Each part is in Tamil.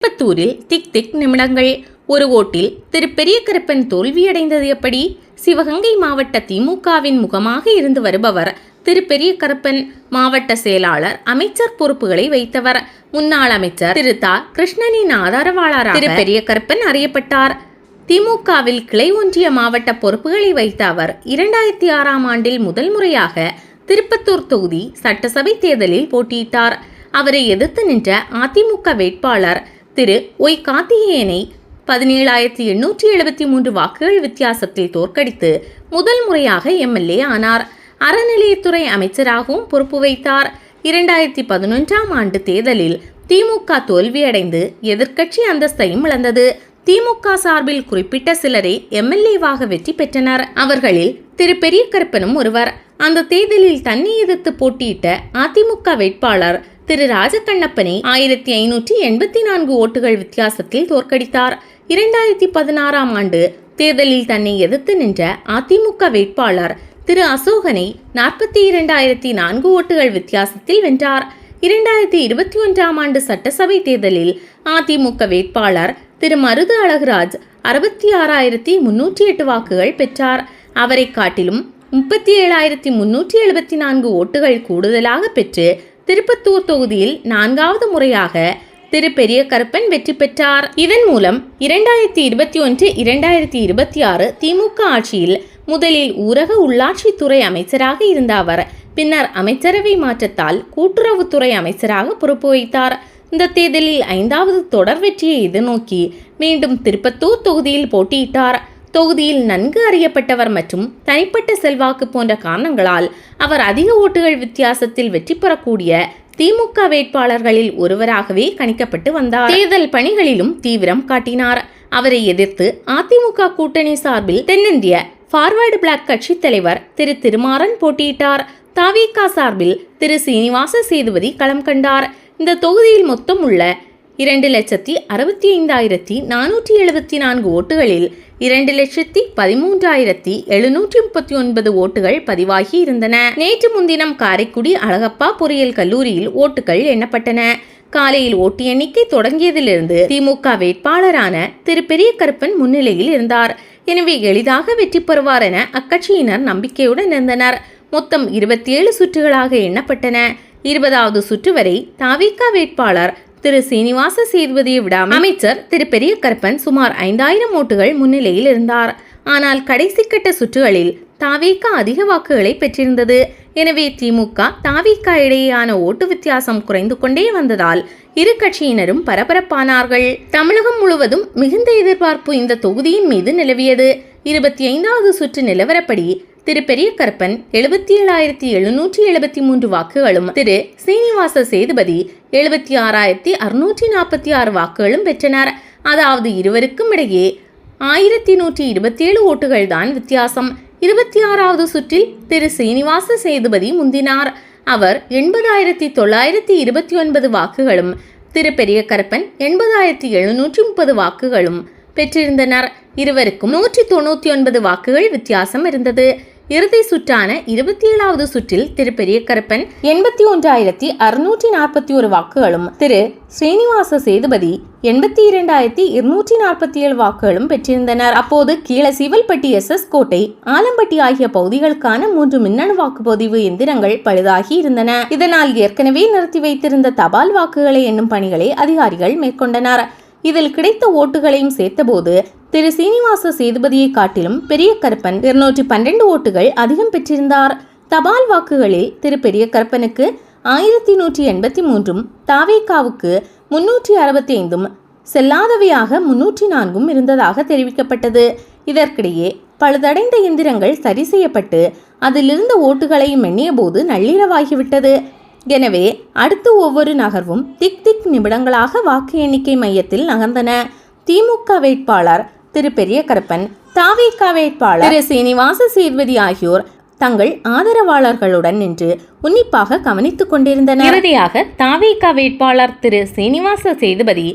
திருப்பத்தூரில் திக் திக் நிமிடங்கள். ஒரு ஓட்டில் திரு பெரிய கருப்பன் தோல்வியடைந்தது எப்படி? சிவகங்கை மாவட்ட திமுகவின் முகமாக இருந்து வருபவர் திரு பெரிய கருப்பன். மாவட்ட செயலாளர், அமைச்சர் பொறுப்புகளை வைத்தவர். முன்னாள் அமைச்சர் திரு தா கிருஷ்ணனின் ஆதரவாளராக திரு பெரிய கருப்பன் அறியப்பட்டார். திமுகவில் கிளை ஒன்றிய மாவட்ட பொறுப்புகளை வைத்த அவர் 2006ஆம் ஆண்டில் முதல் முறையாக திருப்பத்தூர் தொகுதி சட்டசபை தேர்தலில் போட்டியிட்டார். அவரை எதிர்த்து நின்ற அதிமுக வேட்பாளர் திரு ஒய் கார்த்திகேயனை 17,873 வாக்குகள் வித்தியாசத்தில் தோற்கடித்து முதல் முறையாக எம்எல்ஏ ஆனார். அறநிலையத்துறை அமைச்சராகவும் பொறுப்பு வைத்தார். 2011ஆம் ஆண்டு தேர்தலில் திமுக தோல்வியடைந்து எதிர்க்கட்சி அந்தஸ்தையும் இழந்தது. திமுக சார்பில் குறிப்பிட்ட சிலரே எம்எல்ஏவாக வெற்றி பெற்றனர். அவர்களில் திரு பெரிய கருப்பனும் ஒருவர். அந்த தேர்தலில் தன்னை எதிர்த்து போட்டியிட்ட அதிமுக வேட்பாளர் திரு ராஜகண்ணப்பனை 1584 ஓட்டுகள் வித்தியாசத்தில் தோற்கடித்தார். 2016ஆம் ஆண்டு தேர்தலில் தன்னை எதிர்த்து நின்ற அதிமுக வேட்பாளர் திரு அசோகனை 42,004 ஓட்டுகள் வித்தியாசத்தில் வென்றார். 2021ஆம் ஆண்டு சட்டசபை தேர்தலில் அதிமுக வேட்பாளர் திரு மருது அழகுராஜ் 66,308 வாக்குகள் பெற்றார். அவரை காட்டிலும் 37,374 ஓட்டுகள் கூடுதலாக பெற்று திருப்பத்தூர் தொகுதியில் 4வது முறையாக திரு பெரிய கருப்பன் வெற்றி பெற்றார். இதன் மூலம் 2021-2026 திமுக ஆட்சியில் முதலில் ஊரக உள்ளாட்சித்துறை அமைச்சராக இருந்த அவர் பின்னர் அமைச்சரவை மாற்றத்தால் கூட்டுறவுத்துறை அமைச்சராக பொறுப்பு வைத்தார். இந்த தேர்தலில் 5வது தொடர் வெற்றியை எதிர்நோக்கி மீண்டும் திருப்பத்தூர் தொகுதியில் போட்டியிட்டார். தொகுதியில் நன்கு அறியப்பட்டவர் மற்றும் தனிப்பட்ட செல்வாக்கு போன்ற காரணங்களால் அவர் அதிக ஓட்டுகள் வித்தியாசத்தில் வெற்றி பெறக்கூடிய திமுக வேட்பாளர்களில் ஒருவராகவே கணிக்கப்பட்டு வந்தார். தேர்தல் பணிகளிலும் தீவிரம் காட்டினார். அவரை எதிர்த்து அதிமுக கூட்டணி சார்பில் தென்னிந்திய ஃபார்வர்டு பிளாக் கட்சி தலைவர் திரு திருமாறன் போட்டியிட்டார். தவிக சார்பில் திரு சீனிவாச சேதுபதி களம் கண்டார். இந்த தொகுதியில் மொத்தம் உள்ள 2,65,474 ஓட்டுகளில் 2,13,739 ஓட்டுகள் பதிவாகி இருந்தன. நேற்று முன்தினம் காரைக்குடி அழகப்பா பொறியியல் கல்லூரியில் ஓட்டுகள் எண்ணப்பட்டன. காலையில் ஓட்டு எண்ணிக்கை தொடங்கியதிலிருந்து திமுக வேட்பாளரான திரு பெரிய கருப்பன் முன்னிலையில் இருந்தார். எனவே எளிதாக வெற்றி பெறுவார் என அக்கட்சியினர் நம்பிக்கையுடன் இருந்தனர். மொத்தம் 27 சுற்றுகளாக எண்ணப்பட்டன. 20வது சுற்று வரை தவிக வேட்பாளர் திரு சீனிவாச சேதுபதியை விடாமல் அமைச்சர் திரு பெரிய கருப்பன் சுமார் 5,000 ஓட்டுகள் முன்னிலையில் இருந்தார். ஆனால் கடைசி கட்ட சுற்றுகளில் தவிக அதிக வாக்குகளை பெற்றிருந்தது. எனவே திமுக தவிக இடையேயான ஓட்டு வித்தியாசம் குறைந்து கொண்டே வந்ததால் இரு கட்சியினரும் பரபரப்பானார்கள். தமிழகம் முழுவதும் மிகுந்த எதிர்பார்ப்பு இந்த தொகுதியின் மீது நிலவியது. 25வது சுற்று நிலவரப்படி திரு பெரிய கருப்பன் 77,773 வாக்குகளும் திரு சீனிவாச சேதுபதி 76,646 வாக்குகளும் பெற்றனர். அதாவது இருவருக்கும் இடையே 1,127 ஓட்டுகள் தான் வித்தியாசம். 26வது சுற்றில் திரு சீனிவாச சேதுபதி முந்தினார். அவர் 80,929 வாக்குகளும் திரு பெரிய கருப்பன் 80,730 வாக்குகளும் பெற்றிருந்தனர். இருவருக்கும் 199 வாக்குகள் வித்தியாசம் இருந்தது. இறுதி சுற்றான 27வது சுற்றில் திரு பெரிய கருப்பன் 81,641 வாக்குகளும் திரு ஸ்ரீனிவாச சேதுபதி 82,247 வாக்குகளும் பெற்றிருந்தனர். அப்போது கீழசீவல்பட்டி, SS கோட்டை, ஆலம்பட்டி ஆகிய பகுதிகளுக்கான 3 மின்னணு வாக்குப்பதிவு எந்திரங்கள் பழுதாகி இருந்தன. இதனால் ஏற்கனவே நிறுத்தி வைத்திருந்த தபால் வாக்குகளை எண்ணும் பணிகளை அதிகாரிகள் மேற்கொண்டனர். இதில் கிடைத்த ஓட்டுகளையும் சேர்த்தபோது திரு சீனிவாச சேதுபதியை காட்டிலும் பெரிய கருப்பன் 212 ஓட்டுகள் அதிகம் பெற்றிருந்தார். தபால் வாக்குகளில் திரு பெரிய கருப்பனுக்கு 1,183, தவிகவுக்கு 365, செல்லாதவையாக 304 இருந்ததாக தெரிவிக்கப்பட்டது. இதற்கிடையே பழுதடைந்த எந்திரங்கள் சரி செய்யப்பட்டு அதிலிருந்த ஓட்டுகளையும் எண்ணிய போது நள்ளிரவாகிவிட்டது. எனவே அடுத்து ஒவ்வொரு நகர்வும் திக் திக் நிமிடங்களாக வாக்கு எண்ணிக்கை மையத்தில் நகர்ந்தன. திமுக வேட்பாளர் திரு பெரிய கருப்பன், தவிக வேட்பாளர் திரு சீனிவாச சேதுபதி ஆகியோர் தங்கள் ஆதரவாளர்களுடன் நின்று உன்னிப்பாக கவனித்துக் கொண்டிருந்தனர். இறுதியாக தவிக வேட்பாளர் திரு சீனிவாச சேதுபதி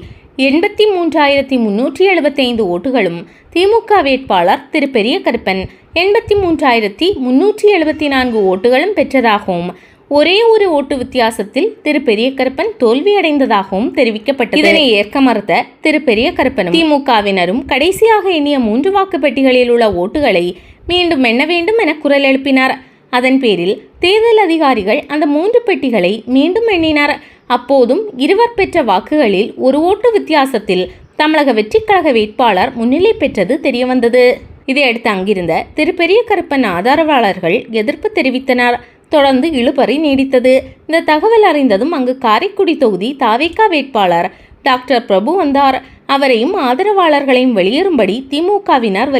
83,375 ஓட்டுகளும், திமுக வேட்பாளர் திரு பெரிய கருப்பன் 83,374 ஓட்டுகளும் பெற்றதாகவும் ஒரே ஒரு ஓட்டு வித்தியாசத்தில் திரு பெரியகருப்பன் தோல்வியடைந்ததாகவும் தெரிவிக்கப்பட்டது. இதனை ஏற்க மறுத்த திரு பெரியகருப்பனும் திமுகவினரும் கடைசியாக எண்ணிய 3 வாக்குப்பெட்டிகளில் உள்ள ஓட்டுகளை மீண்டும் எண்ண வேண்டும் என குரல் எழுப்பினார். அதன் பேரில் தேர்தல் அதிகாரிகள் அந்த 3 பெட்டிகளை மீண்டும் எண்ணினர். அப்போதும் இருவர் பெற்ற வாக்குகளில் ஒரு ஓட்டு வித்தியாசத்தில் தமிழக வெற்றிக் கழக வேட்பாளர் முன்னிலை பெற்றது தெரியவந்தது. இதையடுத்து அங்கிருந்த திரு பெரியகருப்பன் ஆதரவாளர்கள் எதிர்ப்பு தெரிவித்தனர். தொடர்ந்து இழுபறி நீடித்தது. இந்த தகவல் அறிந்ததும் அங்கு காரைக்குடி தொகுதி தாவேகா வேட்பாளர் டாக்டர் பிரபு வந்தார். அவரையும் ஆதரவாளர்களையும் வெளியேறும்படி திமுகவினர்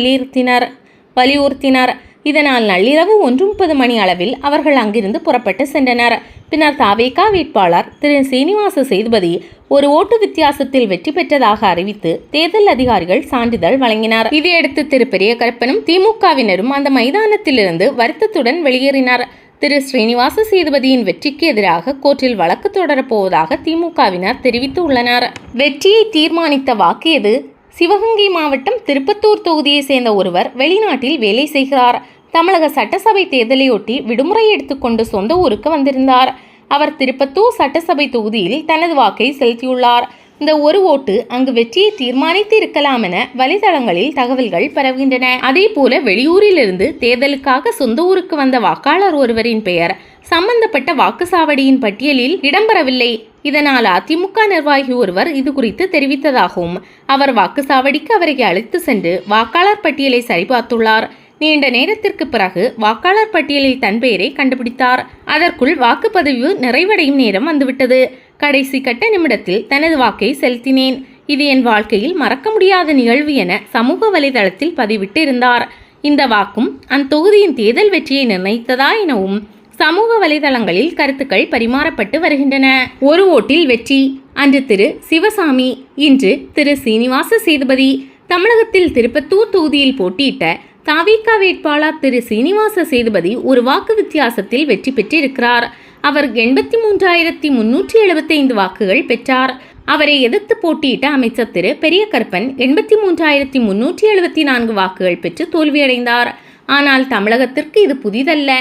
வலியுறுத்தினர். இதனால் நள்ளிரவு 1:30 மணி அளவில் அவர்கள் அங்கிருந்து புறப்பட்டு சென்றனர். பின்னர் தாவேகா வேட்பாளர் திரு சீனிவாச சேதுபதி ஒரு ஓட்டு வித்தியாசத்தில் வெற்றி பெற்றதாக அறிவித்து தேர்தல் அதிகாரிகள் சான்றிதழ் வழங்கினார். இதையடுத்து திரு பெரியகருப்பனும் திமுகவினரும் அந்த மைதானத்திலிருந்து வருத்தத்துடன் வெளியேறினர். திரு ஸ்ரீனிவாச சேதுபதியின் வெற்றிக்கு எதிராக கோர்ட்டில் வழக்கு தொடரப்போவதாக திமுகவினர் தெரிவித்துள்ளனர். வெற்றியை தீர்மானித்த வாக்கு எது? சிவகங்கை மாவட்டம் திருப்பத்தூர் தொகுதியை சேர்ந்த ஒருவர் வெளிநாட்டில் வேலை செய்கிறார். தமிழக சட்டசபை தேர்தலையொட்டி விடுமுறை எடுத்துக்கொண்டு சொந்த ஊருக்கு வந்திருந்தார். அவர் திருப்பத்தூர் சட்டசபை தொகுதியில் தனது வாக்கை செலுத்தியுள்ளார். இந்த ஒரு ஓட்டு அங்கு வெற்றியை தீர்மானித்து இருக்கலாம் என வலைதளங்களில் தகவல்கள் பரவுகின்றன. அதே போல வெளியூரிலிருந்து தேர்தலுக்காக சொந்த ஊருக்கு வந்த வாக்காளர் ஒருவரின் பெயர் சம்பந்தப்பட்ட வாக்குச்சாவடியின் பட்டியலில் இடம்பெறவில்லை. இதனால் அதிமுக நிர்வாகி ஒருவர் இது குறித்து தெரிவித்ததாகவும் அவர் வாக்குச்சாவடிக்கு அவரை அழைத்து சென்று வாக்காளர் பட்டியலை சரிபார்த்துள்ளார். நீண்ட நேரத்திற்கு பிறகு வாக்காளர் பட்டியலில் தன் பெயரை கண்டுபிடித்தார். அதற்குள் வாக்குப்பதிவு நிறைவடையும் நேரம் வந்துவிட்டது. கடைசி கட்ட நிமிடத்தில் தனது வாக்கை செலுத்தினேன். இது என் வாழ்க்கையில் மறக்க முடியாத நிகழ்வு என சமூக வலைதளத்தில் பதிவிட்டு இருந்தார். இந்த வாக்கும் அந்த தொகுதியின் தேர்தல் வெற்றியை நிர்ணயித்ததா எனவும் சமூக வலைதளங்களில் கருத்துக்கள் பரிமாறப்பட்டு வருகின்றன. ஒரு ஓட்டில் வெற்றி. அன்று திரு சிவசாமி, இன்று திரு சீனிவாச சேதுபதி. தமிழகத்தில் திருப்பத்தூர் தொகுதியில் போட்டியிட்ட தாவேகா வேட்பாளர் திரு சீனிவாச சேதுபதி ஒரு வாக்கு வித்தியாசத்தில் வெற்றி பெற்றிருக்கிறார். அவர் 83,375 வாக்குகள் பெற்றார். அவரை எதிர்த்து போட்டியிட்ட அமைச்சர் திரு பெரியகருப்பன் 83,374 வாக்குகள் பெற்று தோல்வியடைந்தார். ஆனால் தமிழகத்திற்கு இது புதிதல்ல.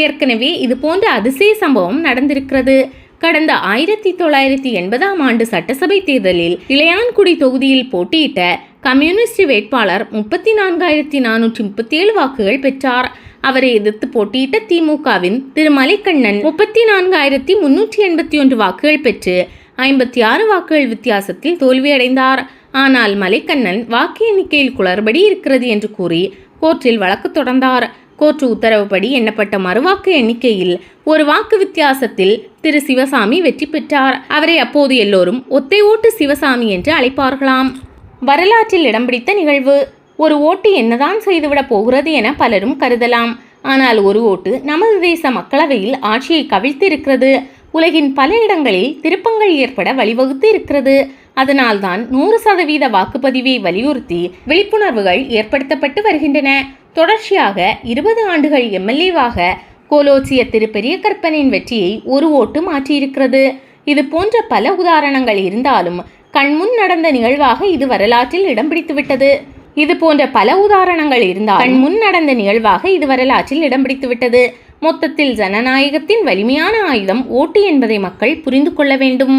ஏற்கனவே இது போன்ற அதிசய சம்பவம் நடந்திருக்கிறது. கடந்த 1980ஆம் ஆண்டு சட்டசபை தேர்தலில் இளையான்குடி தொகுதியில் போட்டியிட்ட கம்யூனிஸ்ட் வேட்பாளர் 34,437 வாக்குகள் பெற்றார். அவரை எதிர்த்து போட்டியிட்ட திமுகவின் திரு மலைக்கண்ணன் 34,381 வாக்குகள் பெற்று 56 வாக்குகள் வித்தியாசத்தில் தோல்வியடைந்தார். ஆனால் மலைக்கண்ணன் வாக்கு எண்ணிக்கையில் குளறுபடி இருக்கிறது என்று கூறி கோர்ட்டில் வழக்கு தொடர்ந்தார். கோர்ட் உத்தரவுப்படி எண்ணப்பட்ட மறுவாக்கு எண்ணிக்கையில் ஒரு வாக்கு வித்தியாசத்தில் திரு சிவசாமி வெற்றி பெற்றார். அவரை அப்போது எல்லோரும் ஒத்தை ஓட்டு சிவசாமி என்று அழைப்பார்களாம். வரலாற்றில் இடம் பிடித்த நிகழ்வு. ஒரு ஓட்டு என்னதான் செய்துவிடப் போகிறது என பலரும் கருதலாம். ஆனால் ஒரு ஓட்டு நமது தேச மக்களவையில் ஆட்சியை கவிழ்த்திருக்கிறது. உலகின் பல இடங்களில் திருப்பங்கள் ஏற்பட வழிவகுத்து இருக்கிறது. அதனால்தான் 100% வாக்குப்பதிவை வலியுறுத்தி விழிப்புணர்வுகள் ஏற்படுத்தப்பட்டு வருகின்றன. தொடர்ச்சியாக 20 ஆண்டுகள் எம்எல்ஏவாக கோலோச்சிய திரு பெரியகருப்பனின் வெற்றியை ஒரு ஓட்டு மாற்றியிருக்கிறது. இது போன்ற பல உதாரணங்கள் இருந்தாலும் கண்முன் நடந்த நிகழ்வாக இது வரலாற்றில் இடம் பிடித்துவிட்டது. மொத்தத்தில் ஜனநாயகத்தின் வலிமையான ஆயுதம் ஓட்டு என்பதை மக்கள் புரிந்து கொள்ள வேண்டும்.